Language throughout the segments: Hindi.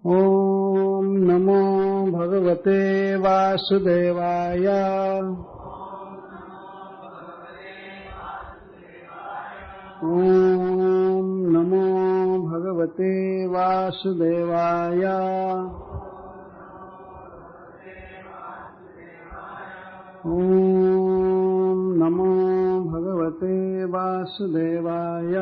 ॐ नमो भगवते वासुदेवाय। ॐ नमो भगवते वासुदेवाय। ॐ नमो भगवते वासुदेवाय।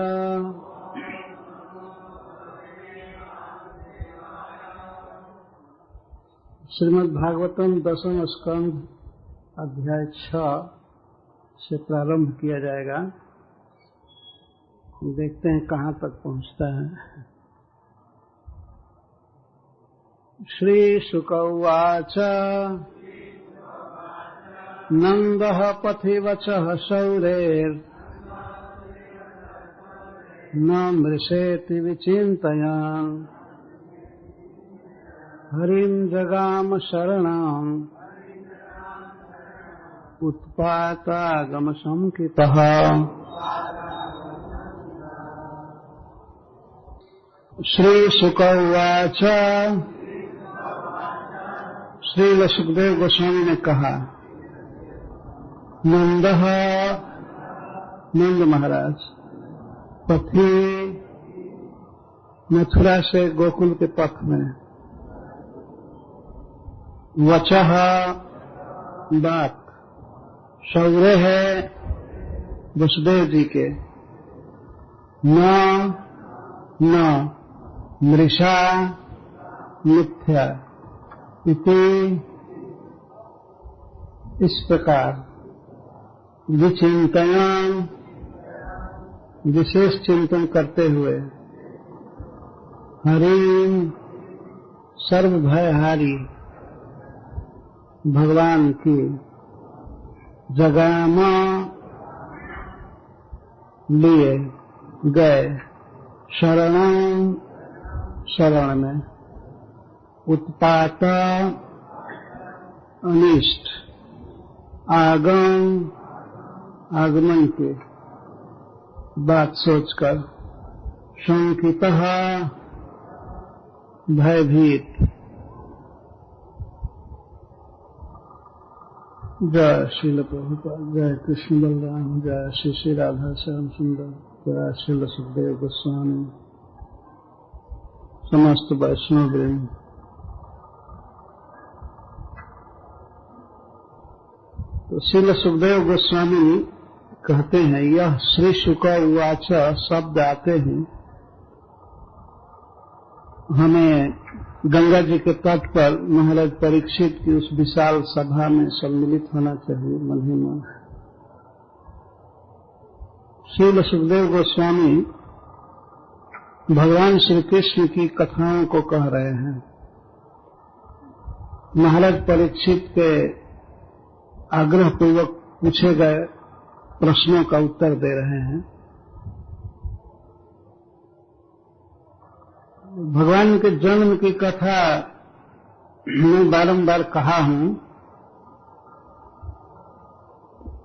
श्रीमद् भागवतम दशम स्कंध अध्याय 6 से प्रारंभ किया जाएगा। देखते हैं कहाँ तक पहुँचता है। श्री शुक उवाच नंदः पथिवचः शौरेर् न मृषेति विचिन्तयान् हरिं जगाम शरणं उत्पातागम संकितः। श्री शुक उवाच। श्री सुखदेव गोस्वामी ने कहा, नंदः नंद महाराज पथि मथुरा से गोकुल के पथ में, वचः बात, शौर्य है वसुदेव जी के, न मृषा मिथ्या इति इस प्रकार विचिंतन विशेष चिंतन करते हुए हरि सर्वभयहारी भगवान की जगाम लिए गए शरण में, उत्पात अनिष्ट आगमन की बात सोचकर, शंकितः भयभीत। जय श्रील प्रभुपाद, जय कृष्ण बलराम, जय श्री श्री राधा श्याम सुंदर, जय श्रील सुखदेव गोस्वामी, समस्त वैष्णव वृंद। तो श्रील सुखदेव गोस्वामी कहते हैं, यह श्री शुक उवाच शब्द आते हैं हमें गंगा जी के तट पर महाराज परीक्षित की उस विशाल सभा में सम्मिलित होना चाहिए मन ही मन। श्रील सुखदेव गोस्वामी भगवान श्री कृष्ण की कथाओं को कह रहे हैं। महाराज परीक्षित के आग्रह पूर्वक पूछे गए प्रश्नों का उत्तर दे रहे हैं। भगवान के जन्म की कथा मैं बारंबार कहा हूं,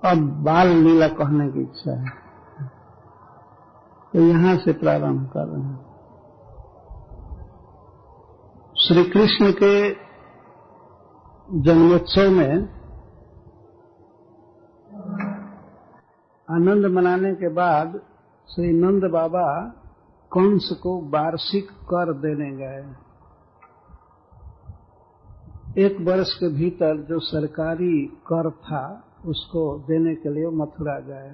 अब बाल लीला कहने की इच्छा है, तो यहां से प्रारंभ कर रहे हैं। श्री कृष्ण के जन्मोत्सव में आनंद मनाने के बाद श्री नंद बाबा कंस को वार्षिक कर देने गए। एक वर्ष के भीतर जो सरकारी कर था उसको देने के लिए मथुरा गए।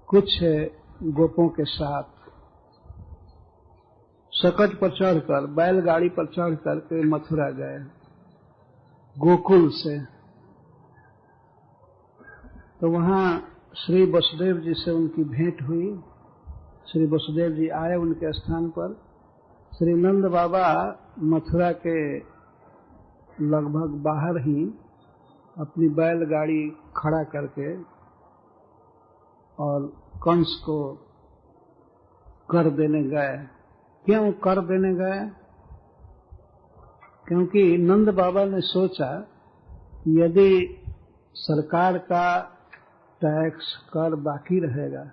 कुछ गोपों के साथ सकट पर चढ़कर, बैलगाड़ी पर चढ़कर के मथुरा गए गोकुल से। तो वहां श्री वसुदेव जी से उनकी भेंट हुई। श्री वसुदेव जी आए उनके स्थान पर। श्री नंद बाबा मथुरा के लगभग बाहर ही अपनी बैलगाड़ी खड़ा करके और कंस को कर देने गए। क्यों कर देने गए? क्योंकि नंद बाबा ने सोचा यदि सरकार का टैक्स कर बाकी रहेगा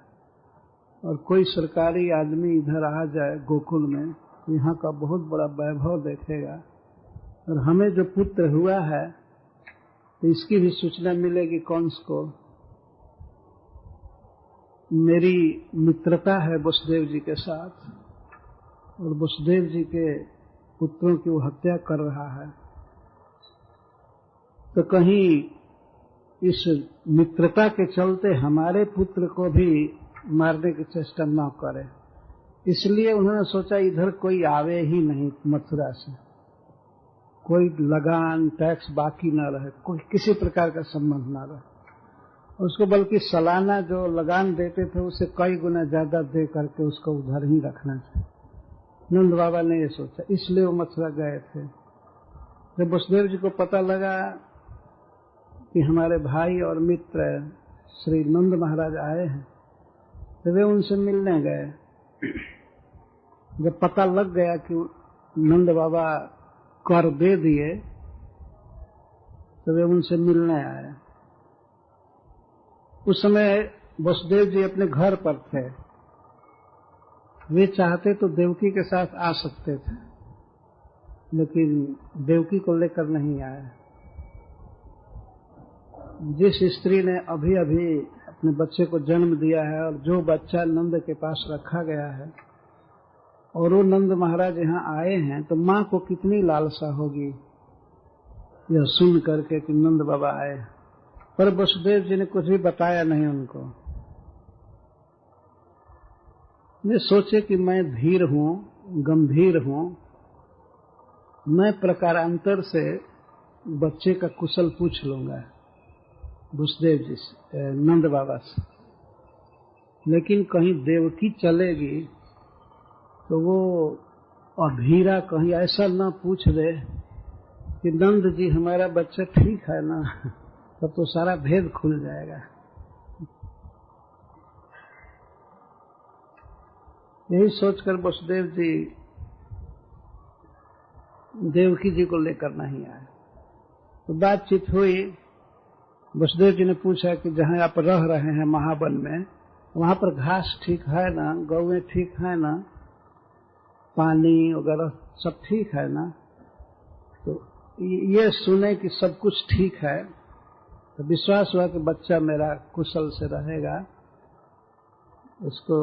और कोई सरकारी आदमी इधर आ जाए गोकुल में यहाँ का बहुत बड़ा वैभव देखेगा, और हमें जो पुत्र हुआ है तो इसकी भी सूचना मिलेगी कंस को। मेरी मित्रता है वसुदेव जी के साथ, और वसुदेव जी के पुत्रों की वो हत्या कर रहा है, तो कहीं इस मित्रता के चलते हमारे पुत्र को भी मारने की चेष्टा न करे। इसलिए उन्होंने सोचा इधर कोई आवे ही नहीं, मथुरा से कोई लगान टैक्स बाकी न रहे, कोई किसी प्रकार का संबंध न रहे। उसको बल्कि सालाना जो लगान देते थे उससे कई गुना ज्यादा दे करके उसको उधर ही रखना चाहिए। नंद बाबा ने ये सोचा, इसलिए वो मथुरा गए थे। जब वसुदेव जी को पता लगा कि हमारे भाई और मित्र श्री नंद महाराज आए हैं, तो वे उनसे मिलने गए। जब पता लग गया कि नंद बाबा कर दे दिए, तो वे उनसे मिलने आए। उस समय वसुदेव जी अपने घर पर थे। वे चाहते तो देवकी के साथ आ सकते थे, लेकिन देवकी को लेकर नहीं आए। जिस स्त्री ने अभी अभी अपने बच्चे को जन्म दिया है और जो बच्चा नंद के पास रखा गया है, और वो नंद महाराज यहाँ आए हैं, तो माँ को कितनी लालसा होगी यह सुन करके कि नंद बाबा आए। पर वसुदेव जी ने कुछ भी बताया नहीं उनको। वे सोचे कि मैं धीर हूँ, गंभीर हूँ, मैं प्रकारांतर से बच्चे का कुशल पूछ लूंगा वसुदेव जी से, नंद बाबा से। लेकिन कहीं देवकी चलेगी तो वो अधीरा कहीं ऐसा न पूछ दे कि नंद जी हमारा बच्चा ठीक है ना, तब तो सारा भेद खुल जाएगा। यही सोचकर वसुदेव जी देवकी जी को लेकर नहीं आए। तो बातचीत हुई। वसुदेव जी ने पूछा कि जहां आप रह रहे हैं महावन में, वहां पर घास ठीक है ना, गौएं ठीक है ना, पानी वगैरह सब ठीक है ना? तो ये सुने कि सब कुछ ठीक है तो विश्वास हुआ कि बच्चा मेरा कुशल से रहेगा। उसको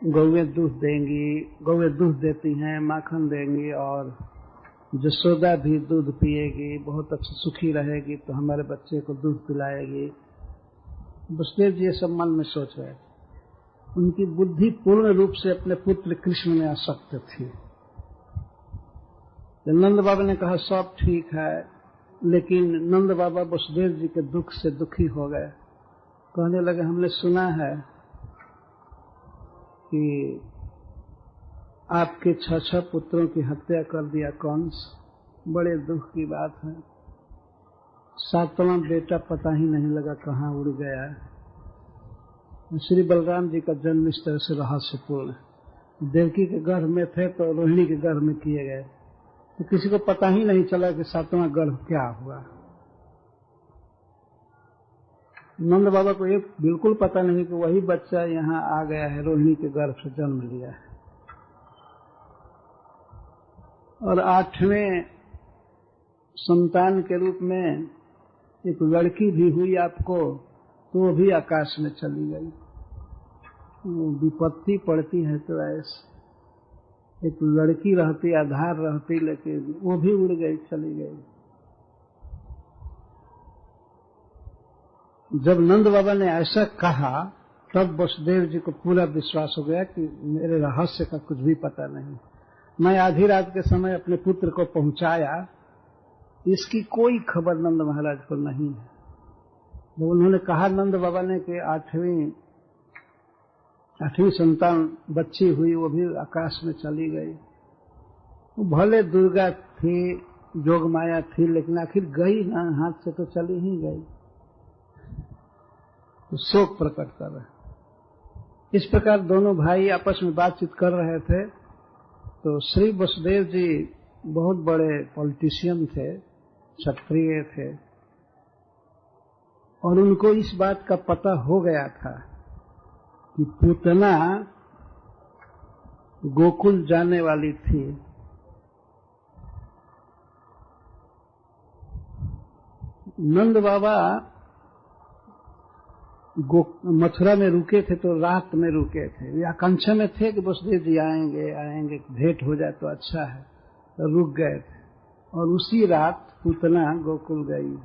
गौएं दूध देंगी, गौएं दूध देती हैं, माखन देंगी, और जसोदा भी दूध पिएगी, बहुत अच्छी सुखी रहेगी, तो हमारे बच्चे को दूध पिलाएगी। वसुदेव जी ये सब मन में सोच रहे थे। उनकी बुद्धि पूर्ण रूप से अपने पुत्र कृष्ण में आसक्त थी। नंद बाबा ने कहा सब ठीक है, लेकिन नंद बाबा वसुदेव जी के दुख से दुखी हो गए। कहने लगे हमने सुना है कि आपके 6 पुत्रों की हत्या कर दिया कंस, बड़े दुख की बात है। 7वां बेटा पता ही नहीं लगा कहाँ उड़ गया। श्री बलराम जी का जन्म इस तरह से रहस्यपूर्ण है। देवकी के गर्भ में थे तो रोहिणी के गर्भ में किए गए, तो किसी को पता ही नहीं चला कि 7वां गर्भ क्या हुआ। नंद बाबा को ये बिल्कुल पता नहीं कि वही बच्चा यहाँ आ गया है, रोहिणी के गर्भ से जन्म लिया है। और 8वें संतान के रूप में एक लड़की भी हुई आपको, तो वो भी आकाश में चली गई। विपत्ति पड़ती है तो ऐसे एक लड़की रहती, आधार रहती, लेकिन वो भी उड़ गई, चली गई। जब नंद बाबा ने ऐसा कहा तब वसुदेव जी को पूरा विश्वास हो गया कि मेरे रहस्य का कुछ भी पता नहीं। मैं आधी रात के समय अपने पुत्र को पहुंचाया, इसकी कोई खबर नंद महाराज को नहीं है। जब उन्होंने कहा नंद बाबा ने कि 8वीं संतान बच्ची हुई, वो भी आकाश में चली गई। वो भले दुर्गा थी, जोगमाया थी, लेकिन आखिर गई ना, हाथ से तो चली ही गई। तो शोक प्रकट कर रहे। इस प्रकार दोनों भाई आपस में बातचीत कर रहे थे। तो श्री वसुदेव जी बहुत बड़े पॉलिटिशियन थे, क्षत्रिय थे, और उनको इस बात का पता हो गया था कि पूतना गोकुल जाने वाली थी। नंद बाबा मथुरा में रुके थे तो रात में रुके थे, या आकांक्षा में थे कि वसुदेव जी आएंगे भेंट हो जाए तो अच्छा है, तो रुक गए थे। और उसी रात पूतना गोकुल गई।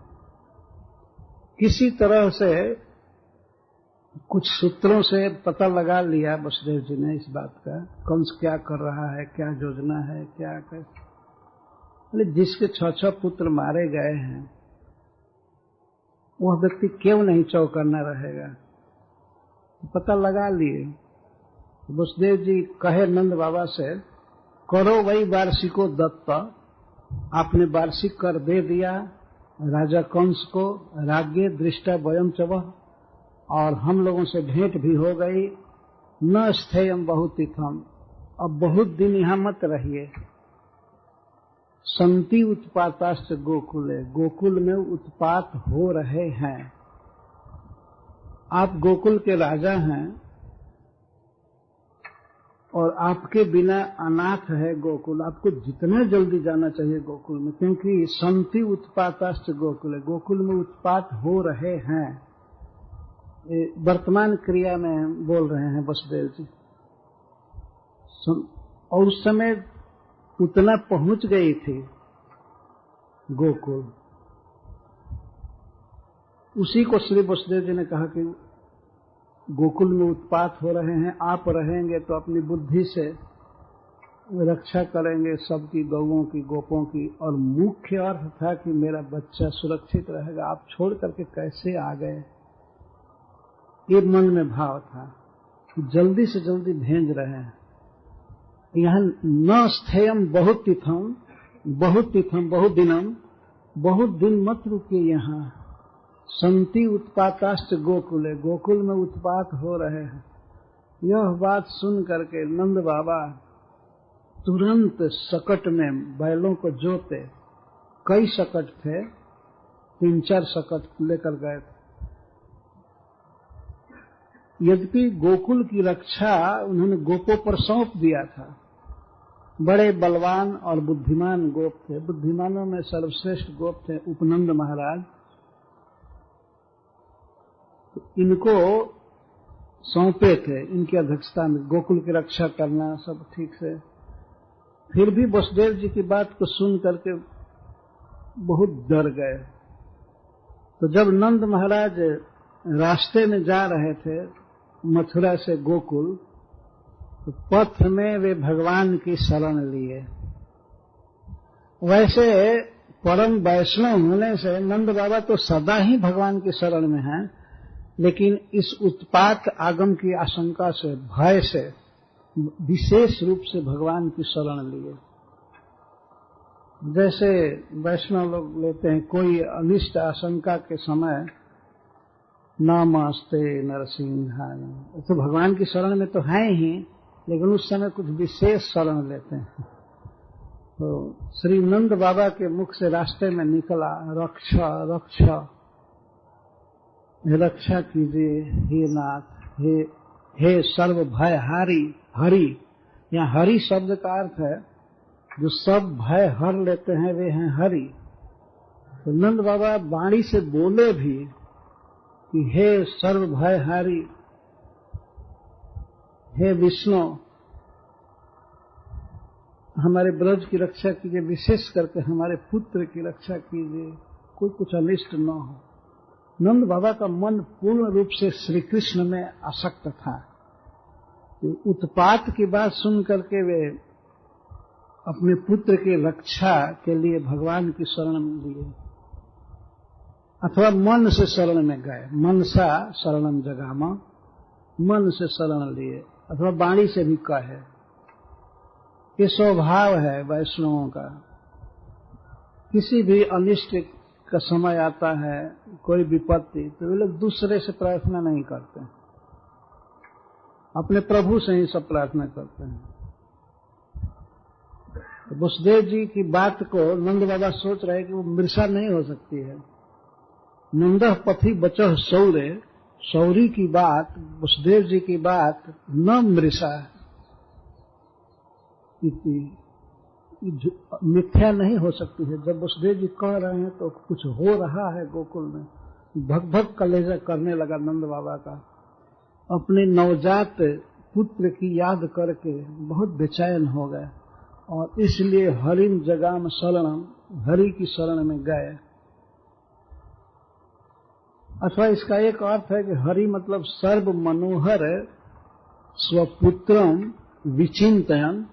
किसी तरह से कुछ सूत्रों से पता लगा लिया वसुदेव जी ने इस बात का, कंस क्या कर रहा है, क्या योजना है, क्या कर, जिसके 6 पुत्र मारे गए हैं वह व्यक्ति क्यों नहीं चौकन्ना रहेगा। पता लगा लिए। वसुदेव जी कहे नंद बाबा से, करो वही वार्षिको दत्त, आपने वार्षिक कर दे दिया राजा कंस को, राज्ञे दृष्टा वयम चवह, और हम लोगों से भेंट भी हो गई। न स्थेयम बहुतिथम, अब बहुत दिन यहां मत रहिए। संति उत्पाताश्च गोकुले, गोकुल में उत्पात हो रहे हैं। आप गोकुल के राजा हैं और आपके बिना अनाथ है गोकुल, आपको जितना जल्दी जाना चाहिए गोकुल में, क्योंकि संति उत्पाताश्च गोकुले, गोकुल में उत्पात हो रहे हैं। वर्तमान क्रिया में बोल रहे हैं वसुदेव जी। और उस समय पूतना पहुंच गई थी गोकुल। उसी को श्री वसुदेव जी ने कहा कि गोकुल में उत्पात हो रहे हैं, आप रहेंगे तो अपनी बुद्धि से रक्षा करेंगे सबकी, गौओं की, गोपों की, और मुख्य अर्थ था कि मेरा बच्चा सुरक्षित रहेगा। आप छोड़ करके कैसे आ गए, ये मन में भाव था। जल्दी से जल्दी भेज रहे हैं। यहाँ न स्थेयम बहुत तिथम, बहुत दिनम, बहुत दिन मत रुकिए यहाँ। संति उत्पाताश्च गोकुले, गोकुल में उत्पात हो रहे हैं। यह बात सुन करके नंद बाबा तुरंत सकट में बैलों को जोते, कई सकट थे, 3-4 सकट लेकर गए थे। यद्यपि गोकुल की रक्षा उन्होंने गोपों पर सौंप दिया था। बड़े बलवान और बुद्धिमान गोप थे, बुद्धिमानों में सर्वश्रेष्ठ गोप थे उपनंद महाराज। तो इनको सौंपे थे, इनकी अध्यक्षता में गोकुल की रक्षा करना सब ठीक से। फिर भी वसुदेव जी की बात को सुन करके बहुत डर गए। तो जब नंद महाराज रास्ते में जा रहे थे मथुरा से गोकुल, तो पथ में वे भगवान की शरण लिए। वैसे परम वैष्णव होने से नंद बाबा तो सदा ही भगवान की शरण में हैं, लेकिन इस उत्पात आगम की आशंका से, भय से विशेष रूप से भगवान की शरण लिए। जैसे वैष्णव लोग लेते हैं, कोई अनिष्ट आशंका के समय नमस्ते नरसिंहाय, तो भगवान की शरण में तो हैं ही, लेकिन उस समय कुछ विशेष शरण लेते हैं। तो श्री नंद बाबा के मुख से रास्ते में निकला, रक्षा रक्षा, रक्षा कीजिए हे नाथ, हे सर्व भय हारी। हरि, यहाँ हरि शब्द का अर्थ है जो सब भय हर लेते हैं, वे हैं हरि। तो नंद बाबा वाणी से बोले भी कि हे सर्व भय हारी, हे विष्णु, हमारे ब्रज की रक्षा कीजिए, विशेष करके हमारे पुत्र की रक्षा कीजिए, कोई कुछ अनिष्ट न हो। नंद बाबा का मन पूर्ण रूप से श्री कृष्ण में आसक्त था। उत्पात की बात सुन करके वे अपने पुत्र की रक्षा के लिए भगवान की शरण लिए, अथवा मन से शरण में गए। मनसा शरणम जगामा, मन से शरण लिए, अथवा वाणी से भी कहे। ये स्वभाव है वैष्णवों का। किसी भी अनिष्ट का समय आता है, कोई विपत्ति, तो वे लोग दूसरे से प्रार्थना नहीं करते, अपने प्रभु से ही सब प्रार्थना करते हैं। तो वसुदेव जी की बात को नंद बाबा सोच रहे कि वो मृषा नहीं हो सकती है। नंदह पथि बचह सौरे, सौरी की बात, वसुदेव जी की बात न मृषा। मिथ्या नहीं हो सकती है। जब वसुदेव जी कह रहे हैं तो कुछ हो रहा है गोकुल में। भग भग कलेजा करने लगा नंद बाबा का। अपने नवजात पुत्र की याद करके बहुत बेचैन हो गए और इसलिए हरिम जगाम शरणम, हरि की शरण में गए। अथवा इसका एक अर्थ है कि हरि मतलब सर्व मनोहर स्वपुत्रम विचिंतन,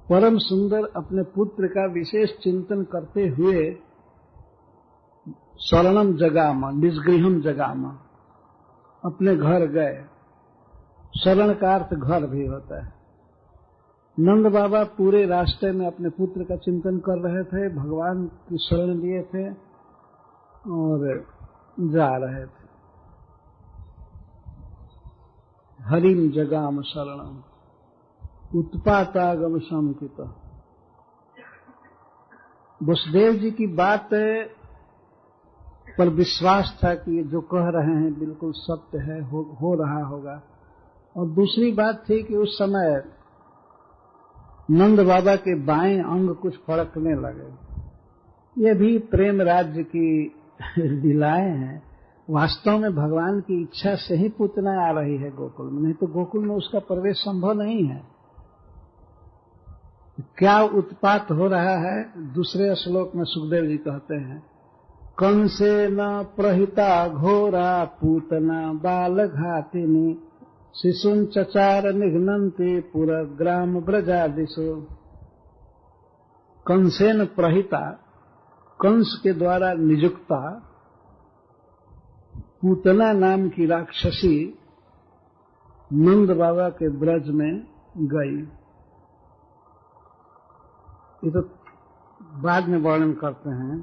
परम सुंदर अपने पुत्र का विशेष चिंतन करते हुए शरणम जगामा, निजगृहम जगामा, अपने घर गए। शरण का अर्थ घर भी होता है। नंद बाबा पूरे रास्ते में अपने पुत्र का चिंतन कर रहे थे, भगवान की शरण लिए थे और जा रहे थे। हरिम जगाम शरणम उत्पातागम शंकित। वसुदेव जी की बात पर विश्वास था कि जो कह रहे हैं बिल्कुल सत्य है, हो रहा होगा। और दूसरी बात थी कि उस समय नंद बाबा के बाएं अंग कुछ फड़कने लगे। ये भी प्रेम राज्य की लीलाएं हैं। वास्तव में भगवान की इच्छा से ही पूतना आ रही है गोकुल में, नहीं तो गोकुल में उसका प्रवेश संभव नहीं है। क्या उत्पात हो रहा है? दूसरे श्लोक में सुखदेव जी कहते हैं, कंसे न प्रहिता घोरा पूतना बाल घातिनी शिशुन चचार निघ्नन्ति पुरा ग्राम ब्रजादिशो। कंसेन प्रहिता, कंस के द्वारा नियुक्ता पूतना नाम की राक्षसी नंद बाबा के ब्रज में गई। ये तो बाद में वर्णन करते हैं।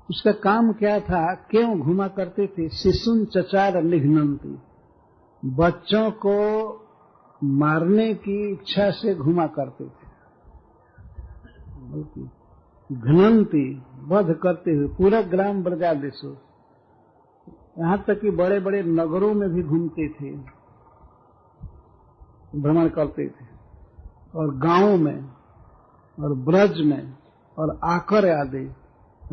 उसका काम क्या था, क्यों घुमा करती थी? शिशुन चचार निघ्नन्ति, बच्चों को मारने की इच्छा से घुमा करते थे। घ्नन्ति, वध करते हुए, पूरा ग्राम ब्रजादिशु, यहां तक कि बड़े बड़े नगरों में भी घूमते थे, भ्रमण करते थे, और गांवों में और ब्रज में और आकर आदि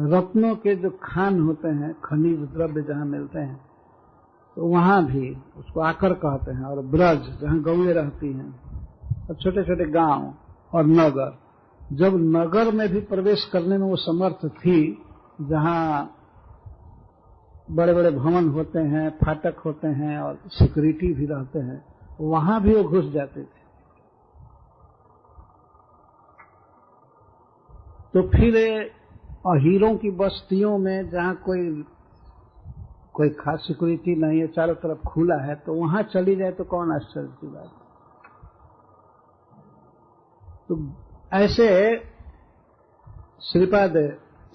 रत्नों के जो खान होते हैं, खनिज द्रव्य जहां मिलते हैं, तो वहां भी उसको आकर कहते हैं। और ब्रज जहां गौएं रहती हैं, और छोटे छोटे गांव और नगर। जब नगर में भी प्रवेश करने में वो समर्थ थी, जहां बड़े बड़े भवन होते हैं, फाटक होते हैं और सिक्योरिटी भी रहते हैं, वहां भी वो घुस जाते थे। तो फिर हीरों की बस्तियों में जहां कोई खास सिक्योरिटी नहीं है, चारों तरफ खुला है, तो वहां चली जाए तो कौन आश्चर्य की बात। तो ऐसे श्रीपाद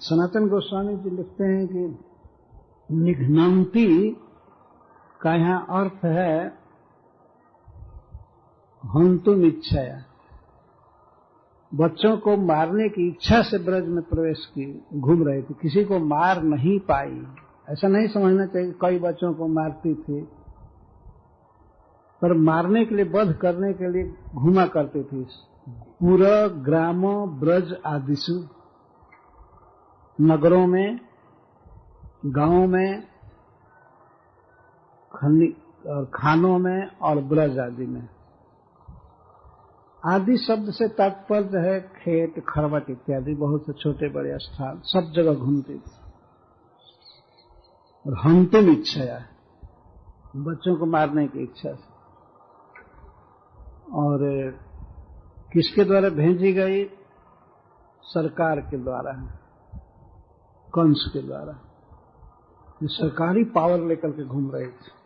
सनातन गोस्वामी जी लिखते हैं कि निघ्नन्ति का यहां अर्थ है हंतुम इच्छया, बच्चों को मारने की इच्छा से ब्रज में प्रवेश की, घूम रहे थे। किसी को मार नहीं पाई, ऐसा नहीं समझना चाहिए। कई बच्चों को मारती थी, पर मारने के लिए, वध करने के लिए घूमा करती थी। पूरा ग्राम ब्रज आदिशु, नगरों में, गांवों में, खानों में और ब्रज आदि में। आदि शब्द से तात्पर्य है खेत, खरवट इत्यादि, बहुत से छोटे बड़े स्थान, सब जगह घूमती थी। और हंतुम इच्छा, बच्चों को मारने की इच्छा से। और किसके द्वारा भेजी गई? सरकार के द्वारा, कंस के द्वारा। ये सरकारी पावर लेकर के घूम रहे थे।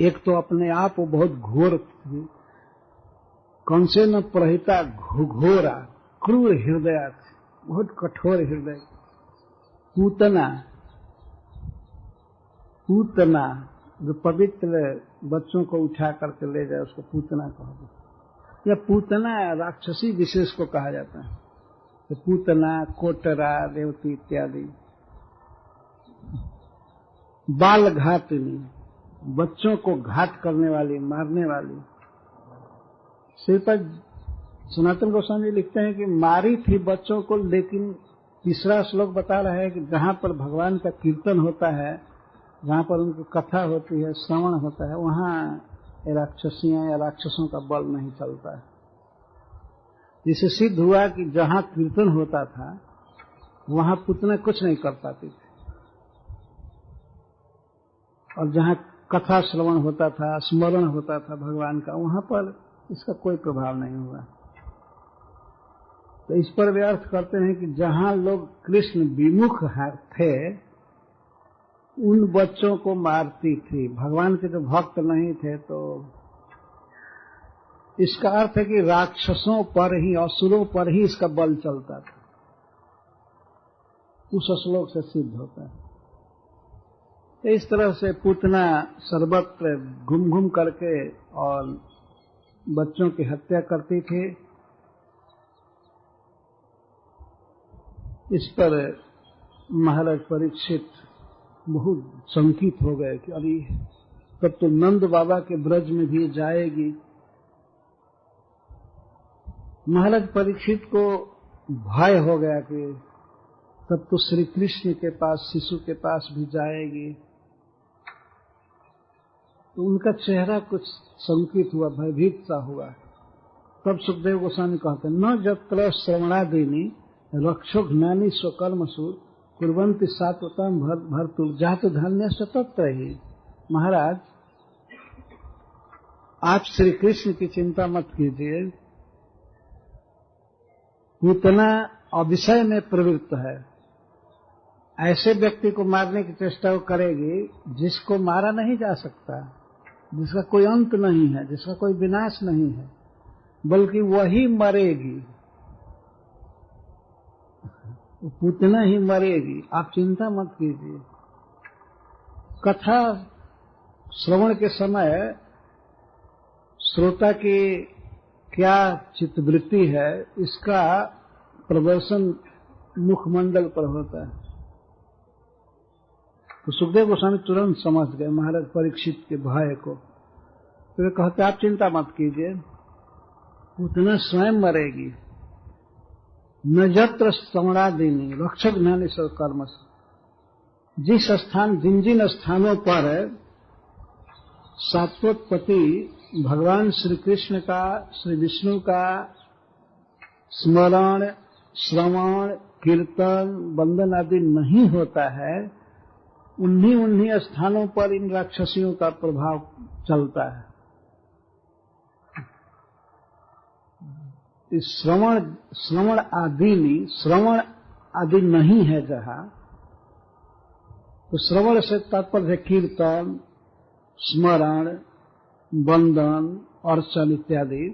एक तो अपने आप वो बहुत घोर थी, कंसे न प्रहिता घोरा, क्रूर हृदय, बहुत कठोर हृदय। पूतना, पूतना जो पवित्र बच्चों को उठा करके ले जाए उसको पूतना कहते। या पूतना राक्षसी विशेष को कहा जाता है। तो पूतना, कोटरा, रेवती इत्यादि। बाल घातिनी, बच्चों को घात करने वाली, मारने वाली। श्रीपद सनातन गोस्वामी लिखते हैं कि मारी थी बच्चों को, लेकिन तीसरा श्लोक बता रहा है कि जहां पर भगवान का कीर्तन होता है, जहां पर उनकी कथा होती है, श्रवण होता है, वहां राक्षसियां या राक्षसों का बल नहीं चलता है। जिससे सिद्ध हुआ कि जहां कीर्तन होता था वहां पुतना कुछ नहीं कर पाती थी, और जहां कथा श्रवण होता था, स्मरण होता था भगवान का, वहां पर इसका कोई प्रभाव नहीं हुआ। तो इस पर वे अर्थ करते हैं कि जहां लोग कृष्ण विमुख थे उन बच्चों को मारती थी, भगवान के जो भक्त नहीं थे। तो इसका अर्थ है कि राक्षसों पर ही, असुरों पर ही इसका बल चलता था। उस श्लोक से सिद्ध होता है। तो इस तरह से पूतना सर्वत्र घूम घूम करके और बच्चों की हत्या करती थी। इस पर महाराज परीक्षित बहुत शंकित हो गए कि अरे तब तो नंद बाबा के ब्रज में भी जाएगी। महाराज परीक्षित को भय हो गया कि तब तो श्री कृष्ण के पास, शिशु के पास भी जाएगी। तो उनका चेहरा कुछ शंकित हुआ, भयभीत सा हुआ। तब सुखदेव गोस्वामी कहते हैं, न जत्र श्रवणादीनि रक्षो ज्ञानी स्वकर्मसु कुर्वन्ति सात्वतम भर्तुर जात धन्य तत्र ही। महाराज, आप श्री कृष्ण की चिंता मत कीजिए, पूतना अविषय में प्रवृत्त है। ऐसे व्यक्ति को मारने की चेष्टा वो करेगी जिसको मारा नहीं जा सकता, जिसका कोई अंत नहीं है, जिसका कोई विनाश नहीं है, बल्कि वही मरेगी, पूतना ही मरेगी। आप चिंता मत कीजिए। कथा श्रवण के समय श्रोता की क्या चित्तवृत्ति है, इसका प्रदर्शन मुखमंडल पर होता है। तो सुखदेव गोस्वामी तुरंत समझ गए महाराज परीक्षित के भय को। तो वे कहते, आप चिंता मत कीजिए, उतना स्वयं मरेगी। न जत्र श्रवणादीनि रक्षक ज्ञानी स्वकर्म। जिस स्थान, जिन स्थानों पर सात्वतपति भगवान श्री कृष्ण का, श्री विष्णु का स्मरण, श्रवण, कीर्तन, वंदन आदि नहीं होता है, उन्हीं स्थानों पर इन राक्षसियों का प्रभाव चलता है। इस श्रवण आदि नहीं है जहां, तो श्रवण से तात्पर्य कीर्तन, स्मरण, वंदन, अर्चन इत्यादि।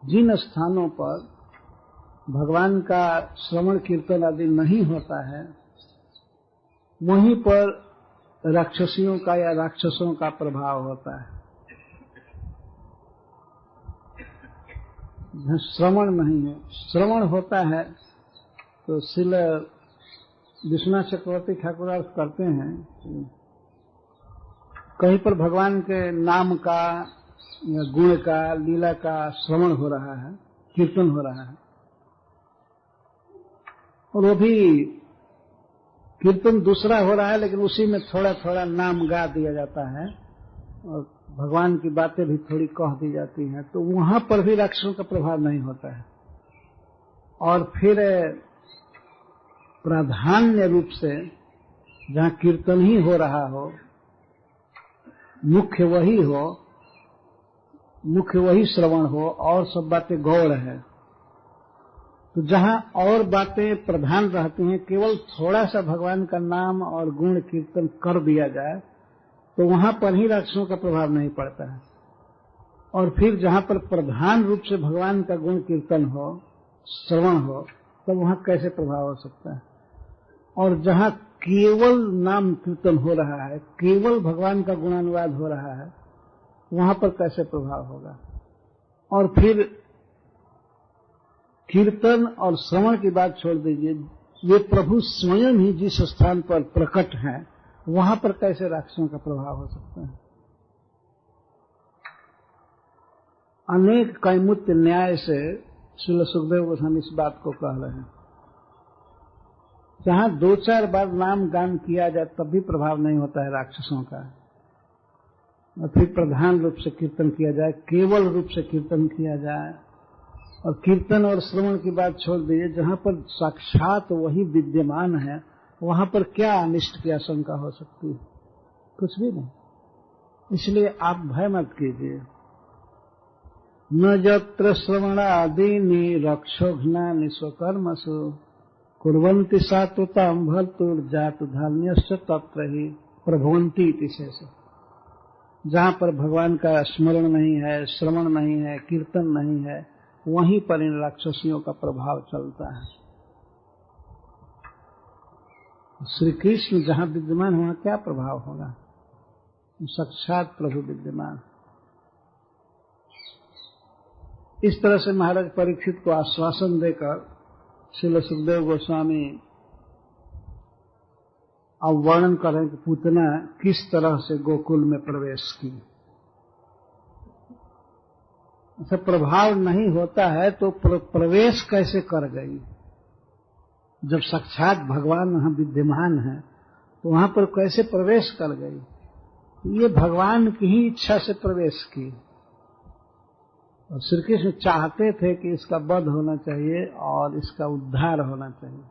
जिन स्थानों पर भगवान का श्रवण कीर्तन आदि नहीं होता है, वहीं पर राक्षसियों का या राक्षसों का प्रभाव होता है। श्रवण नहीं है, श्रवण होता है तो श्रील विश्वनाथ चक्रवर्ती ठाकुर अर्थ करते हैं, कहीं पर भगवान के नाम का या गुण का, लीला का श्रवण हो रहा है, कीर्तन हो रहा है, और वो भी कीर्तन दूसरा हो रहा है, लेकिन उसी में थोड़ा थोड़ा नाम गा दिया जाता है और भगवान की बातें भी थोड़ी कह दी जाती हैं, तो वहां पर भी राक्षसों का प्रभाव नहीं होता है। और फिर प्राधान्य रूप से जहां कीर्तन ही हो रहा हो, मुख्य वही श्रवण हो और सब बातें गौण है, तो जहां और बातें प्रधान रहती हैं, केवल थोड़ा सा भगवान का नाम और गुण कीर्तन कर दिया जाए तो वहां पर ही राक्षसों का प्रभाव नहीं पड़ता है। और फिर जहां पर प्रधान रूप से भगवान का गुण कीर्तन हो, श्रवण हो, तब वहां कैसे प्रभाव हो सकता है। और जहां केवल नाम कीर्तन हो रहा है, केवल भगवान का गुणानुवाद हो रहा है, वहां पर कैसे प्रभाव होगा। और फिर कीर्तन और श्रवण की बात छोड़ दीजिए, ये प्रभु स्वयं ही जिस स्थान पर प्रकट हैं, वहां पर कैसे राक्षसों का प्रभाव हो सकता है। अनेक कैमुत्य न्याय से श्रील सुखदेव गोस्वामी इस बात को कह रहे हैं। जहां 2-4 बार नाम गान किया जाए तब भी प्रभाव नहीं होता है राक्षसों का, और फिर प्रधान रूप से कीर्तन किया जाए, केवल रूप से कीर्तन किया जाए, और कीर्तन और श्रवण की बात छोड़ दीजिए, जहां पर साक्षात वही विद्यमान है वहां पर क्या अनिष्ट की आशंका हो सकती है? कुछ भी नहीं। इसलिए आप भय मत कीजिए। न यत्र श्रवणादीनि रक्षोघ्नानि स्वकर्मसु कुर्वन्ति सात्वतां भर्तुर्जातुधान्यश्च तत्र हि प्रभवन्ति इति शेष। जहां पर भगवान का स्मरण नहीं है, श्रवण नहीं है, कीर्तन नहीं है, वहीं पर इन राक्षसियों का प्रभाव चलता है। श्री कृष्ण जहां विद्यमान वहां क्या प्रभाव होगा? साक्षात प्रभु विद्यमान। इस तरह से महाराज परीक्षित को आश्वासन देकर श्रील सुखदेव गोस्वामी अब वर्णन कर रहे हैं कि पूतना किस तरह से गोकुल में प्रवेश की। ऐसा प्रभाव नहीं होता है तो प्रवेश कैसे कर गई? जब साक्षात भगवान वहां विद्यमान है तो वहां पर कैसे प्रवेश कर गई? ये भगवान की ही इच्छा से प्रवेश की, और श्री कृष्ण चाहते थे कि इसका वध होना चाहिए और इसका उद्धार होना चाहिए,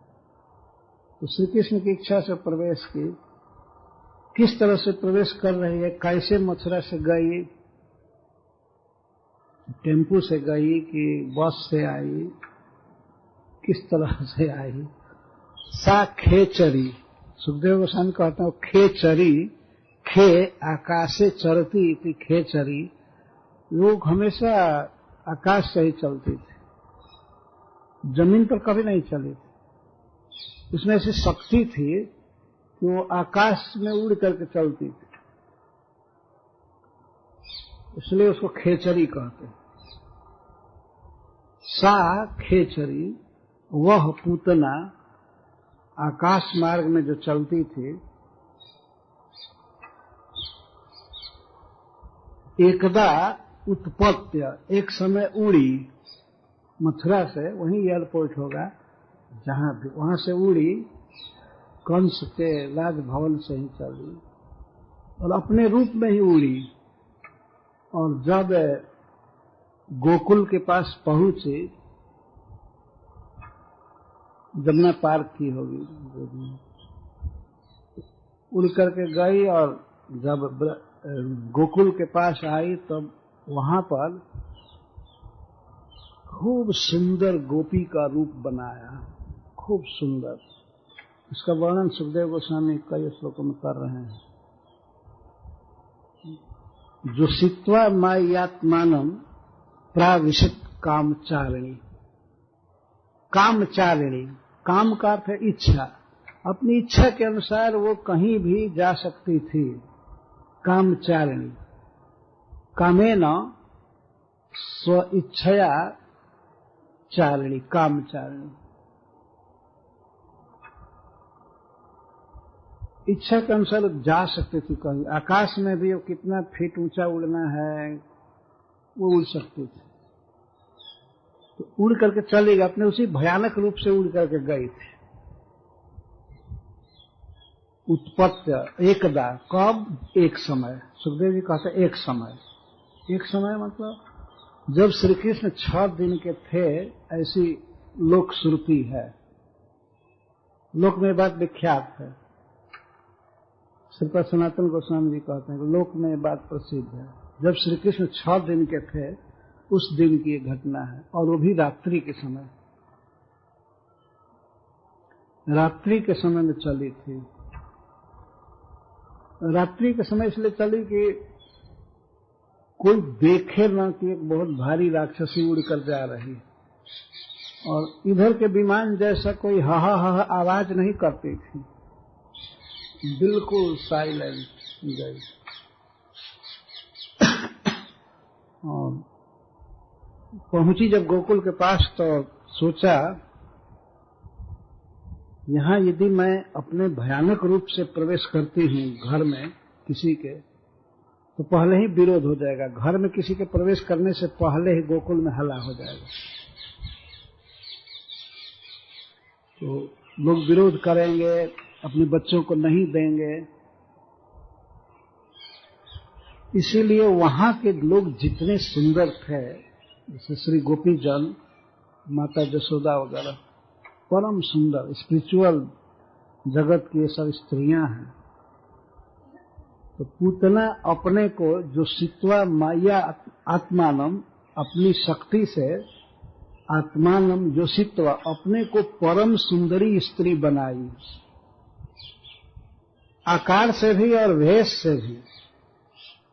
तो श्री कृष्ण की इच्छा से प्रवेश की। किस तरह से प्रवेश कर रही है, कैसे मथुरा से गई, टेम्पू से गई कि बस से आई, किस तरह से आई? सा खेचरी, सुखदेव गोस्वामी कहते हैं खेचरी, खे आकाशे चरती इति खेचरी, लोग हमेशा आकाश से ही चलती थी, जमीन पर कभी नहीं चली थी। उसमें ऐसी शक्ति थी कि वो आकाश में उड़ करके चलती थी, इसलिए उसको खेचरी कहते हैं। सा खेचरी, वह पूतना आकाश मार्ग में जो चलती थी, एकदा उत्पत्य, एक समय उड़ी मथुरा से, वहीं एयरपोर्ट होगा जहां भी, वहां से उड़ी, कंस के राजभवन से ही चली और अपने रूप में ही उड़ी, और जब गोकुल के पास पहुंची, जमुना पार की होगी, उड़ करके गई, और जब गोकुल के पास आई तब वहां पर खूब सुंदर गोपी का रूप बनाया, खूब सुंदर। इसका वर्णन सुखदेव गोस्वामी कई श्लोकों में कर रहे हैं। जो सित्वा मायात्मानम प्राविशत कामचारिणी, कामचारिणी, काम का अर्थ है इच्छा, अपनी इच्छा के अनुसार वो कहीं भी जा सकती थी। कामचारिणी, कामेन स्व इच्छया चारिणी, कामचारिणी, इच्छा के अनुसार जा सकती थी कहीं। आकाश में भी वो कितना फीट ऊंचा उड़ना है वो उड़ सकती थी, तो उड़ करके चली गई, अपने उसी भयानक रूप से उड़ करके गई थी। उत्पत्ति, एकदा, कब? एक समय। सुखदेव जी कहते एक समय। एक समय मतलब जब श्री कृष्ण 6 दिन के थे, ऐसी लोक श्रुति है, लोक में बात विख्यात है। श्रीपाद सनातन गोस्वामी जी कहते हैं कि लोक में बात प्रसिद्ध है। जब श्री कृष्ण 6 दिन के थे, उस दिन की ये घटना है, और वो भी रात्रि के समय, रात्रि के समय में चली थी। रात्रि के समय इसलिए चली कि कोई देखे ना कि एक बहुत भारी राक्षसी उड़ कर जा रही, और इधर के विमान जैसा कोई हा हा हा आवाज नहीं करती थी, बिल्कुल साइलेंट गई। और पहुंची जब गोकुल के पास तो सोचा, यहां यदि मैं अपने भयानक रूप से प्रवेश करती हूं घर में किसी के, तो पहले ही विरोध हो जाएगा। घर में किसी के प्रवेश करने से पहले ही गोकुल में हल्ला हो जाएगा। तो लोग विरोध करेंगे, अपने बच्चों को नहीं देंगे। इसीलिए वहां के लोग जितने सुंदर थे, जैसे श्री गोपी जन, माता जसोदा वगैरह, परम सुंदर स्पिरिचुअल जगत की ये सब स्त्रियां हैं। तो पूतना अपने को जो सित्वा माया आत्मानम, अपनी शक्ति से आत्मानम जो सित्वा, अपने को परम सुंदरी स्त्री बनाई, आकार से भी और वेश से भी।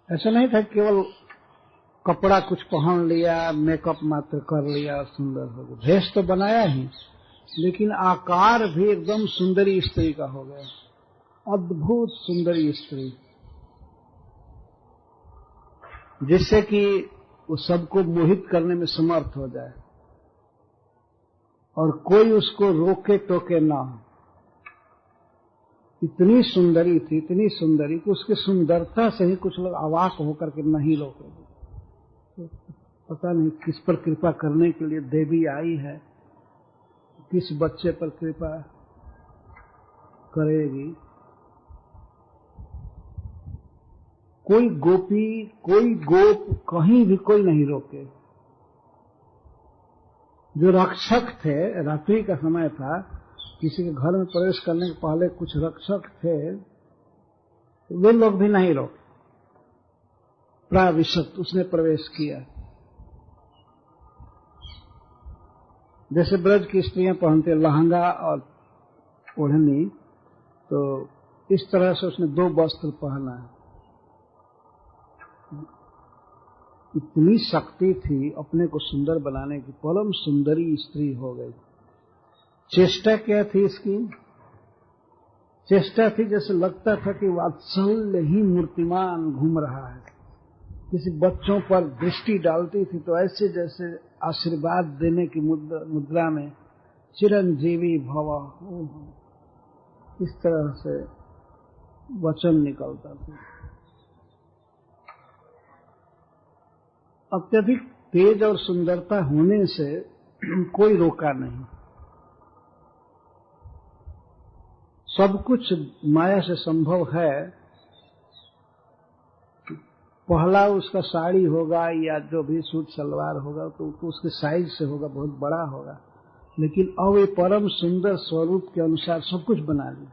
ऐसा नहीं था केवल कपड़ा कुछ पहन लिया, मेकअप मात्र कर लिया और सुंदर हो गया। वेश तो बनाया ही, लेकिन आकार भी एकदम सुंदरी स्त्री का हो गया, अद्भुत सुंदरी स्त्री, जिससे कि वो सबको मोहित करने में समर्थ हो जाए और कोई उसको रोके टोके ना हो। इतनी सुंदरी थी, इतनी सुंदरी कि उसकी सुंदरता से ही कुछ लोग अवाक होकर के नहीं रोकेंगे। तो पता नहीं किस पर कृपा करने के लिए देवी आई है, किस बच्चे पर कृपा करेगी। कोई गोपी, कोई गोप, कहीं भी कोई नहीं रोके। जो रक्षक थे, रात्रि का समय था, किसी के घर में प्रवेश करने के पहले कुछ रक्षक थे, वे लोग भी नहीं रोके। प्राविशत, उसने प्रवेश किया। जैसे ब्रज की स्त्रियां पहनते लहंगा और ओढ़नी, तो इस तरह से उसने 2 वस्त्र पहना है। इतनी शक्ति थी अपने को सुंदर बनाने की, परम सुंदरी स्त्री हो गई। चेष्टा क्या थी इसकी? चेष्टा थी जैसे लगता था कि वात्सल्य ही मूर्तिमान घूम रहा है। किसी बच्चों पर दृष्टि डालती थी तो ऐसे जैसे आशीर्वाद देने की मुद्रा में चिरंजीवी भव, इस तरह से वचन निकलता था। अत्यधिक तेज और सुंदरता होने से कोई रोका नहीं। सब कुछ माया से संभव है। पहला उसका साड़ी होगा या जो भी सूट सलवार होगा तो उसके साइज से होगा, बहुत बड़ा होगा, लेकिन अब ये परम सुंदर स्वरूप के अनुसार सब कुछ बना लिया।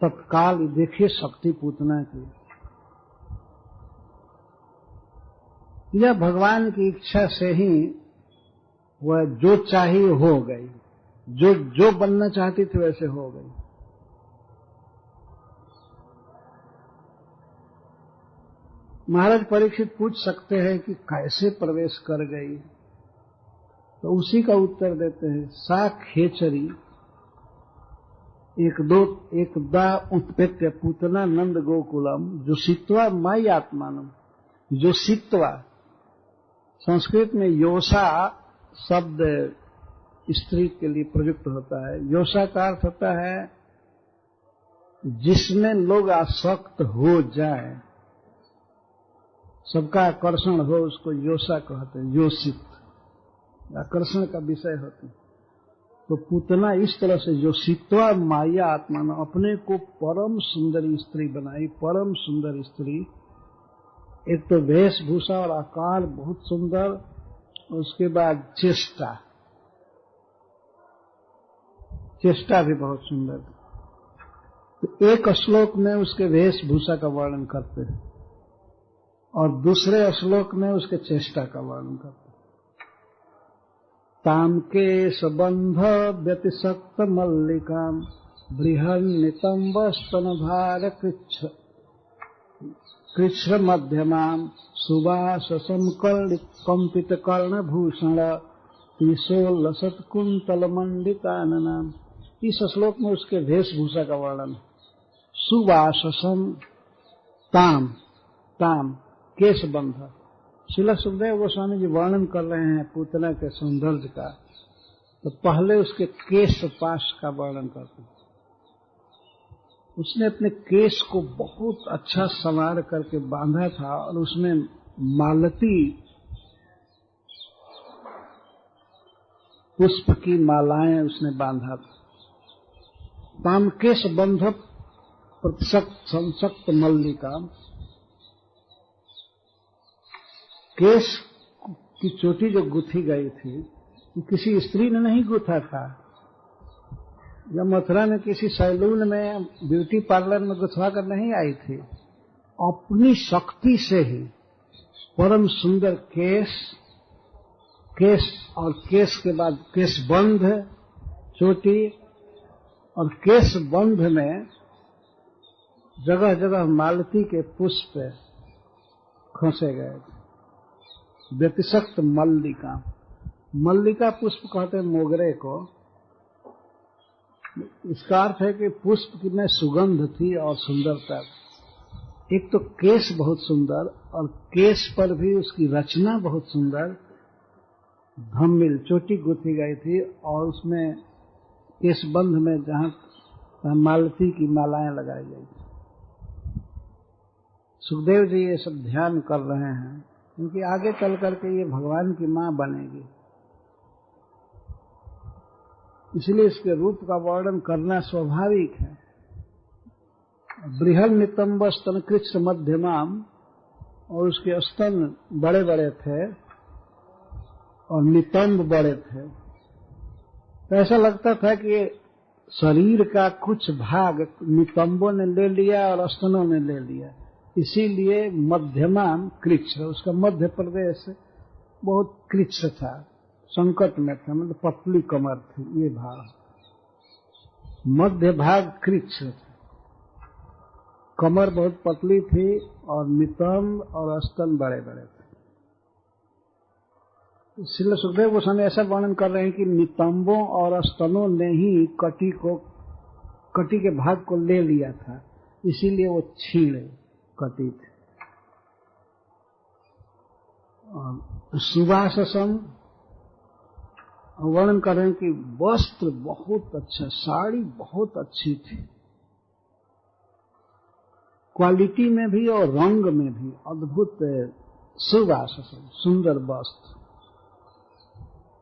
तत्काल देखिए शक्ति पूतना की, यह भगवान की इच्छा से ही वह जो चाहिए हो गई, जो बनना चाहती थी वैसे हो गई। महाराज परीक्षित पूछ सकते हैं कि कैसे प्रवेश कर गई, तो उसी का उत्तर देते हैं। सा खेचरी एकदा उत्पेत्य पूतना नंद गोकुलम जो सित्वा माई आत्मानम। जो सित्वा संस्कृत में योषा शब्द स्त्री के लिए प्रयुक्त होता है। योषा का अर्थ होता है जिसमें लोग आसक्त हो जाए, सबका आकर्षण हो, उसको योषा कहते हैं। योषित आकर्षण का विषय होती। तो पूतना इस तरह से जो सित्वा माया आत्मा ने अपने को परम सुंदरी स्त्री बनाई, परम सुंदर स्त्री। एक तो वेशभूषा और आकार बहुत सुंदर, उसके बाद चेष्टा भी बहुत सुंदर। तो एक श्लोक में उसके वेशभूषा का वर्णन करते हैं और दूसरे श्लोक में उसके चेष्टा का वर्णन करते हैं। ताम के सबंध व्यतिशक्त मल्लिकाम बृहन्नितंब स्तन भार कृच्छ्र मध्यमाम सुवाससम कंपित कर्णभूषण त्रिशोलसत कुंतल मंडिताननाम। इस श्लोक में उसके वेशभूषा का वर्णन। सुवाससम ताम, ताम केशबंध। श्रील सुखदेव गोस्वामी जी वर्णन कर रहे हैं पूतना के सौंदर्य का, तो पहले उसके केश पाश का वर्णन करते हैं। उसने अपने केस को बहुत अच्छा संवार करके बांधा था और उसमें मालती पुष्प की मालाएं उसने बांधा था। तामकेश बंध संसक्त मल्लिका, केश की चोटी जो गुथी गई थी किसी स्त्री ने नहीं गुथा था। जब मथुरा में किसी सैलून में ब्यूटी पार्लर में गुथवा कर नहीं आई थी, अपनी शक्ति से ही परम सुंदर केश और केश के बाद केश बंध चोटी और केश बंध में जगह जगह मालती के पुष्प खोसे गए। व्यतिशक्त मल्लिका, मल्लिका पुष्प कहते हैं मोगरे को। इसका अर्थ है कि पुष्प की में सुगंध थी और सुंदरता। एक तो केश बहुत सुंदर और केश पर भी उसकी रचना बहुत सुंदर, धम्मिल चोटी गुथी गई थी और उसमें केशबंध में जहां मालती की मालाएं लगाई गई थी। सुखदेव जी ये सब ध्यान कर रहे हैं क्योंकि आगे चल करके ये भगवान की मां बनेगी, इसलिए इसके रूप का वर्णन करना स्वाभाविक है। बृहल नितंब स्तन कृष्ण मध्यमाम, और उसके स्तन बड़े बड़े थे और नितंब बड़े थे, तो ऐसा लगता था कि ये शरीर का कुछ भाग नितंबों ने ले लिया और स्तनों ने ले लिया, इसीलिए मध्यमाम कृच्छ, उसका मध्य प्रदेश बहुत कृच्छ था, संकट में था, मतलब पतली कमर थी, ये भाग मध्य भाग कृच्छ था, कमर बहुत पतली थी और नितंब और स्तन बड़े बड़े थे। इसलिए सुखदेव गोस्वामी ऐसा वर्णन कर रहे हैं कि नितंबों और स्तनों ने ही कटी के भाग को ले लिया था, इसीलिए वो छीड़ कटी थे। सुवाससम वर्णन कर रहे हैं कि वस्त्र बहुत अच्छा, साड़ी बहुत अच्छी थी, क्वालिटी में भी और रंग में भी अद्भुत। सुवाससम सुंदर वस्त्र,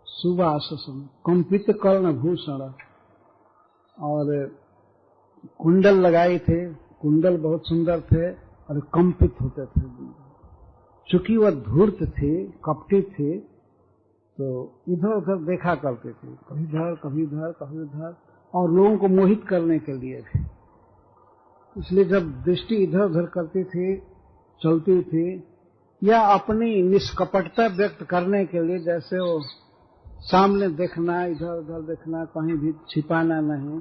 सुवाससम कंपित कर्णभूषण, और कुंडल लगाए थे, कुंडल बहुत सुंदर थे और कंपित होते थे। चूंकि वह धूर्त थी, कपटी थी, तो इधर उधर देखा करते थे, कभी इधर कभी इधर कभी उधर, और लोगों को मोहित करने के लिए भी। इसलिए जब दृष्टि इधर उधर करती थी, चलती थी, या अपनी निष्कपटता व्यक्त करने के लिए, जैसे वो सामने देखना, इधर उधर देखना, कहीं भी छिपाना नहीं,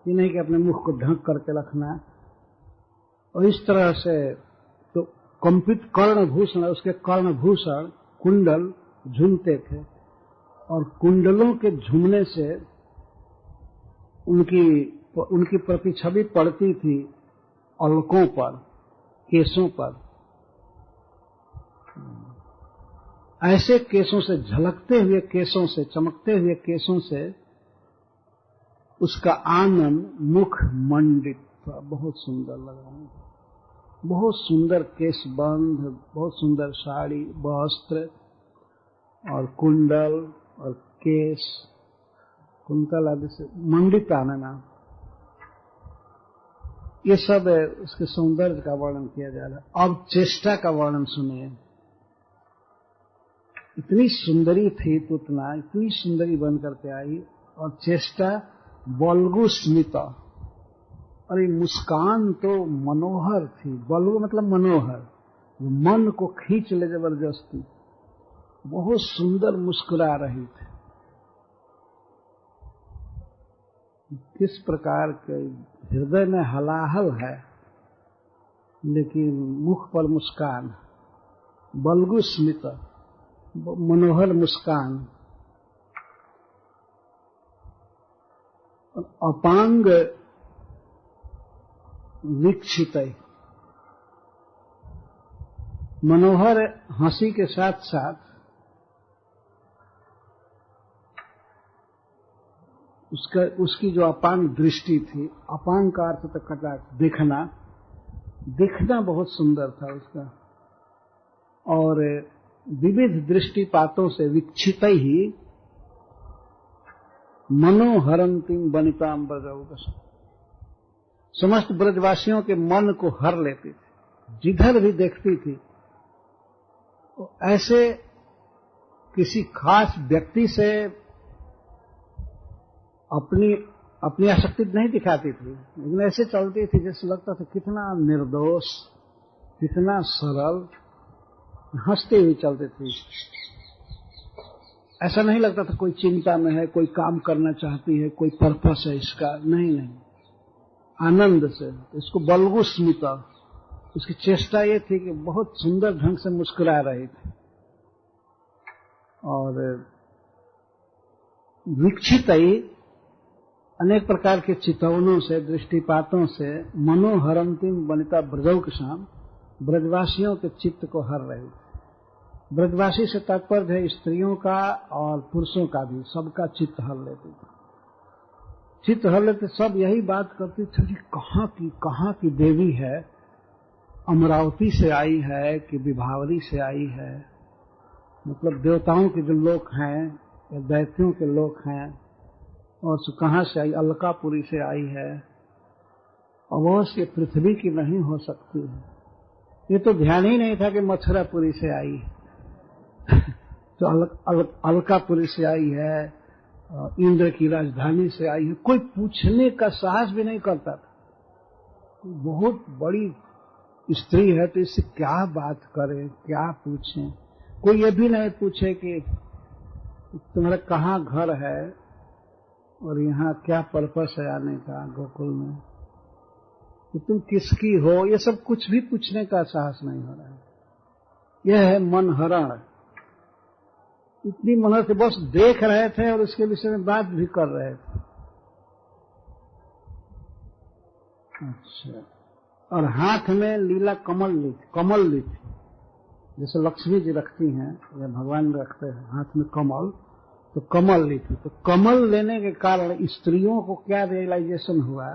ये नहीं कि अपने मुख को ढक करके रखना, और इस तरह से तो कंपित कर्णभूषण, उसके कर्णभूषण कुंडल झूमते थे, और कुंडलों के झूमने से उनकी प्रतिछवि पड़ती थी अलकों पर, केसों पर। ऐसे केसों से, झलकते हुए केसों से, चमकते हुए केसों से उसका आनंद मुख मंडित था, बहुत सुंदर लगा, बहुत सुंदर केशबंध, बहुत सुंदर साड़ी, वस्त्र और कुंडल और केश, कुंतल आदि से मंडित आनना, ये सब उसके सौंदर्य का वर्णन किया जा रहा है। अब चेष्टा का वर्णन सुनिए। इतनी सुंदरी थी पुतना, इतनी सुंदरी बन करके आई, और चेष्टा बल्गु स्मिता, अरे मुस्कान तो मनोहर थी। बल्गु मतलब मनोहर, मन को खींच ले जबरदस्ती, बहुत सुंदर मुस्कुरा रही थी। किस प्रकार के हृदय में हलाहल है, लेकिन मुख पर मुस्कान, बल्गु स्मित, मनोहर मुस्कान। अपांग वीक्षित, मनोहर हंसी के साथ साथ उसकी जो अपांग दृष्टि थी, अपांग का अर्थ तो कटाक्ष, दिखना बहुत सुंदर था उसका, और विविध दृष्टिपातों से विक्षित ही मनोहरंतिम वनिताम ब्रजौकस, समस्त ब्रजवासियों के मन को हर लेती थी, जिधर भी देखती थी। तो ऐसे किसी खास व्यक्ति से अपनी आसक्ति नहीं दिखाती थी, लेकिन ऐसे चलती थी जैसे लगता था कितना निर्दोष, कितना सरल, हंसते हुए चलती थी। ऐसा नहीं लगता था कोई चिंता में है, कोई काम करना चाहती है, कोई पर्पस है इसका, नहीं, आनंद से। इसको बल्गु स्मिता, उसकी चेष्टा ये थी कि बहुत सुंदर ढंग से मुस्कुरा रही थी, और विक्षित ही अनेक प्रकार के चितवनों से, दृष्टिपातों से मनोहरंतिम वनिता ब्रजौकसाम, ब्रजवासियों के चित्त को हर रही थी। ब्रजवासी से तात्पर्य है स्त्रियों का और पुरुषों का भी, सबका चित्त हर लेती थी। चित्त हर लेते, सब यही बात करती थी कि कहाँ की देवी है, अमरावती से आई है कि विभावरी से आई है, मतलब देवताओं के जो लोग हैं या दैत्यों के लोग हैं, और कहाँ से आई, अलकापुरी से आई है, अवश्य पृथ्वी की नहीं हो सकती है। ये तो ध्यान ही नहीं था कि मथुरापुरी से आई है, तो अलकापुरी से आई है, इंद्र की राजधानी से आई है। कोई पूछने का साहस भी नहीं करता था, बहुत बड़ी स्त्री है तो इससे क्या बात करें, क्या पूछें। कोई ये भी नहीं पूछे कि तुम्हारा कहाँ घर है और यहाँ क्या पर्पस है आने का गोकुल में, कि तुम किसकी हो, ये सब कुछ भी पूछने का साहस नहीं हो रहा है। यह है मनहरण। इतनी मनहर से बस देख रहे थे और उसके विषय में बात भी कर रहे थे। अच्छा, और हाथ में लीला कमल ली थी, जैसे लक्ष्मी जी रखती हैं या भगवान रखते हैं हाथ में कमल, तो कमल ली थी। तो कमल लेने के कारण स्त्रियों को क्या रियलाइजेशन हुआ,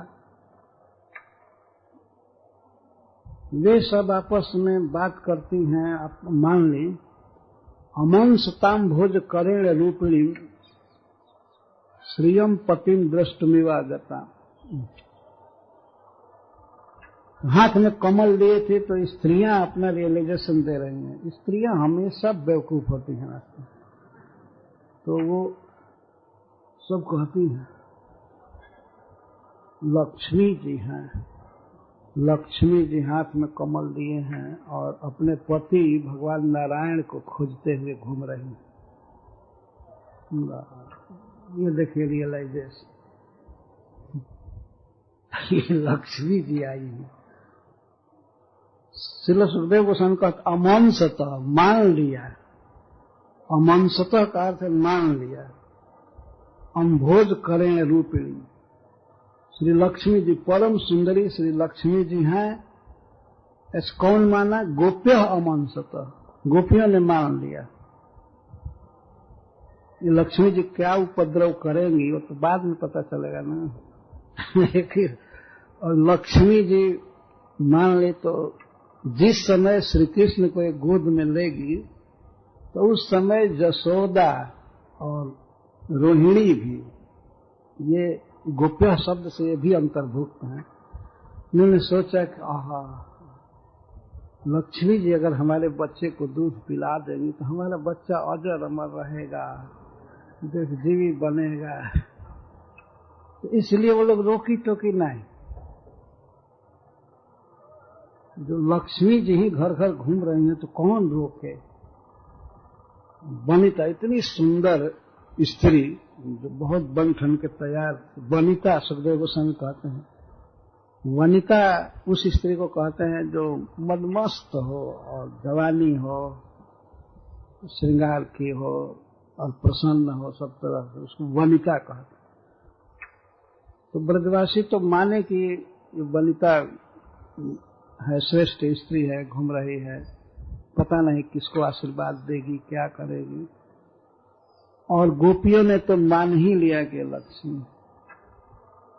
वे सब आपस में बात करती हैं। आप मान ली, अमंसताम भोज करेण रूपिणी श्रियम पतिम दृष्टमिवागता। हाथ में कमल लिए थे तो स्त्रियां अपना रियलाइजेशन दे रही हैं। स्त्रियां हमेशा बेवकूफ होती हैं, तो वो सब कहती हैं लक्ष्मी जी हैं, लक्ष्मी जी हाथ में कमल लिए हैं और अपने पति भगवान नारायण को खोजते हुए घूम रही हैं। ये देखिए रियलाइजेशन, ये लक्ष्मी जी आई है। श्रील सुखदेव गोस्वामी कहते अमंसतः, मान लिया। अमंसतः का अर्थ है मान लिया। अम्भोज करें रूपिणी, श्री लक्ष्मी जी परम सुंदरी श्री लक्ष्मी जी हैं। ऐसा कौन माना? गोप्य अमंसतः, गोपियों ने मान लिया। ये लक्ष्मी जी क्या उपद्रव करेंगी वो तो बाद में पता चलेगा ना। लेकिन और लक्ष्मी जी मान ले तो जिस समय श्री कृष्ण को एक गोद में लेगी तो उस समय जसोदा और रोहिणी भी, ये गोप्य शब्द से ये भी अंतर्भुक्त हैं। उन्होंने सोचा कि आहा, लक्ष्मी जी अगर हमारे बच्चे को दूध पिला देंगी तो हमारा बच्चा अजर अमर रहेगा, जीवी बनेगा। तो इसलिए वो लोग रोकी टोकी नहीं। जो लक्ष्मी जी ही घर घर घूम रही हैं तो कौन रोके। वनिता इतनी सुंदर स्त्री जो बहुत बन ठन के तैयार, वनिता सुखदेव गोस्वामी कहते हैं। वनिता उस स्त्री को कहते हैं जो मदमस्त हो और जवानी हो, श्रृंगार की हो और प्रसन्न हो सब तरह से, उसको वनिता कहते हैं। तो ब्रजवासी तो माने कि वनिता है, श्रेष्ठ स्त्री है, घूम रही है, पता नहीं किसको आशीर्वाद देगी, क्या करेगी। और गोपियों ने तो मान ही लिया कि लक्ष्मी,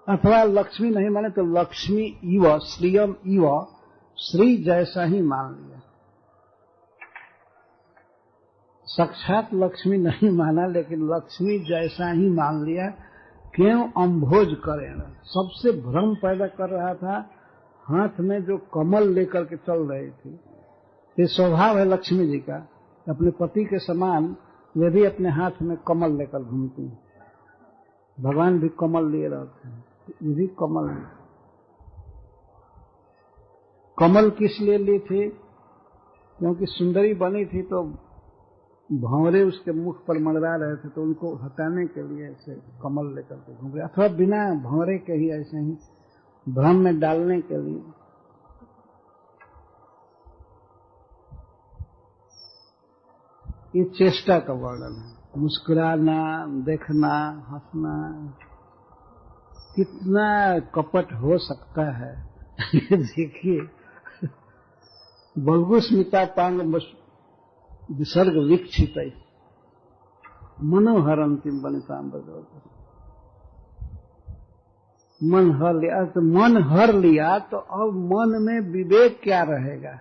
अथवा लक्ष्मी नहीं माने तो लक्ष्मी इव श्रियम इव, श्री जैसा ही मान लिया। साक्षात लक्ष्मी नहीं माना, लेकिन लक्ष्मी जैसा ही मान लिया। क्यों? अम्भोज करें, सबसे भ्रम पैदा कर रहा था। हाथ में जो कमल लेकर के चल रही थी, ये स्वभाव है लक्ष्मी जी का, अपने पति के समान वे भी अपने हाथ में कमल लेकर घूमती हैं। भगवान भी कमल लिए रहते हैं, ये भी कमल है। कमल किस लिए ली थी? क्योंकि सुंदरी बनी थी तो भंवरे उसके मुख पर मंडरा रहे थे, तो उनको हटाने के लिए ऐसे कमल लेकर के घूम रहे, अथवा बिना भंवरे के ही ऐसे ही भ्रम में डालने के लिए। ये चेष्टा का वर्णन है। मुस्कुराना, देखना, हंसना, कितना कपट हो सकता है। ये देखिए, बल्गु स्मिता पांग विसर्ग वीक्षित मनोहरंतिम वनिताम बजोत। मन हर लिया तो मन हर लिया, तो अब मन में विवेक क्या रहेगा?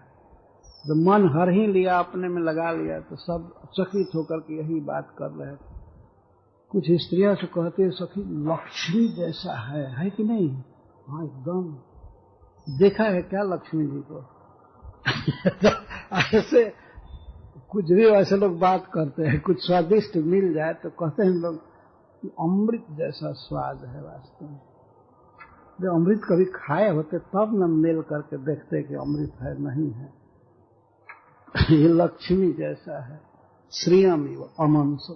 जब मन हर ही लिया, अपने में लगा लिया, तो सब चकित होकर के यही बात कर रहे थे। कुछ स्त्रियों से कहते, सखी लक्ष्मी जैसा है कि नहीं? हाँ एकदम। देखा है क्या लक्ष्मी जी को? ऐसे कुछ भी वैसे लोग बात करते हैं, कुछ स्वादिष्ट मिल जाए तो कहते हैं लोग कि अमृत जैसा स्वाद है। वास्तव में जब अमृत कभी खाए होते तब न मेल करके देखते कि अमृत है नहीं है। ये लक्ष्मी जैसा है, श्रियम इव अमंस।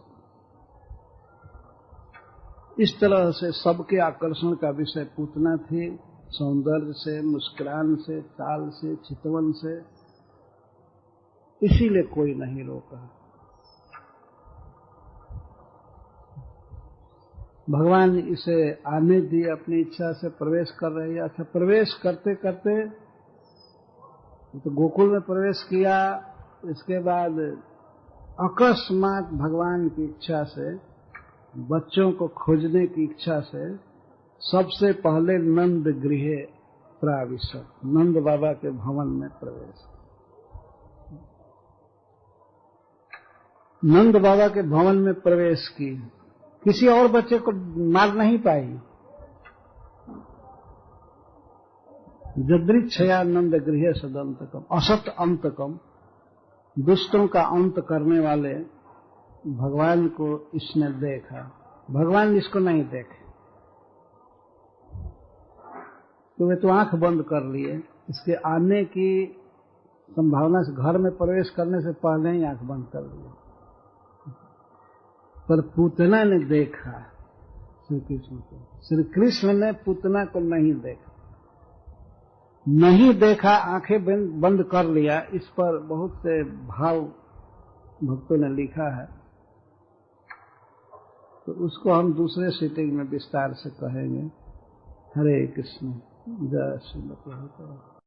इस तरह से सबके आकर्षण का विषय पूतना थी, सौंदर्य से, मुस्कुरान से, चाल से, चितवन से, इसीलिए कोई नहीं रोका। भगवान इसे आने दिए, अपनी इच्छा से प्रवेश कर रही है। अच्छा, प्रवेश करते करते तो गोकुल में प्रवेश किया, इसके बाद अकस्मात भगवान की इच्छा से, बच्चों को खोजने की इच्छा से, सबसे पहले नंद गृहे प्राविशत, नंद बाबा के भवन में प्रवेश। नंद बाबा के भवन में प्रवेश की, किसी और बच्चे को मार नहीं पाई। जदृच्छया नंद गृह सदंतकम, असत अंतकम, दुष्टों का अंत करने वाले भगवान को इसने देखा। भगवान इसको नहीं देखे तो वे तो आंख बंद कर लिए। इसके आने की संभावना से, घर में प्रवेश करने से पहले ही आंख बंद कर लिए। पर पूतना ने देखा श्री कृष्ण को। श्री कृष्ण ने पूतना को नहीं देखा, नहीं देखा, आंखें बंद कर लिया। इस पर बहुत से भाव भक्तों ने लिखा है, तो उसको हम दूसरे सीटिंग में विस्तार से कहेंगे। हरे कृष्ण, जय श्री कृष्ण।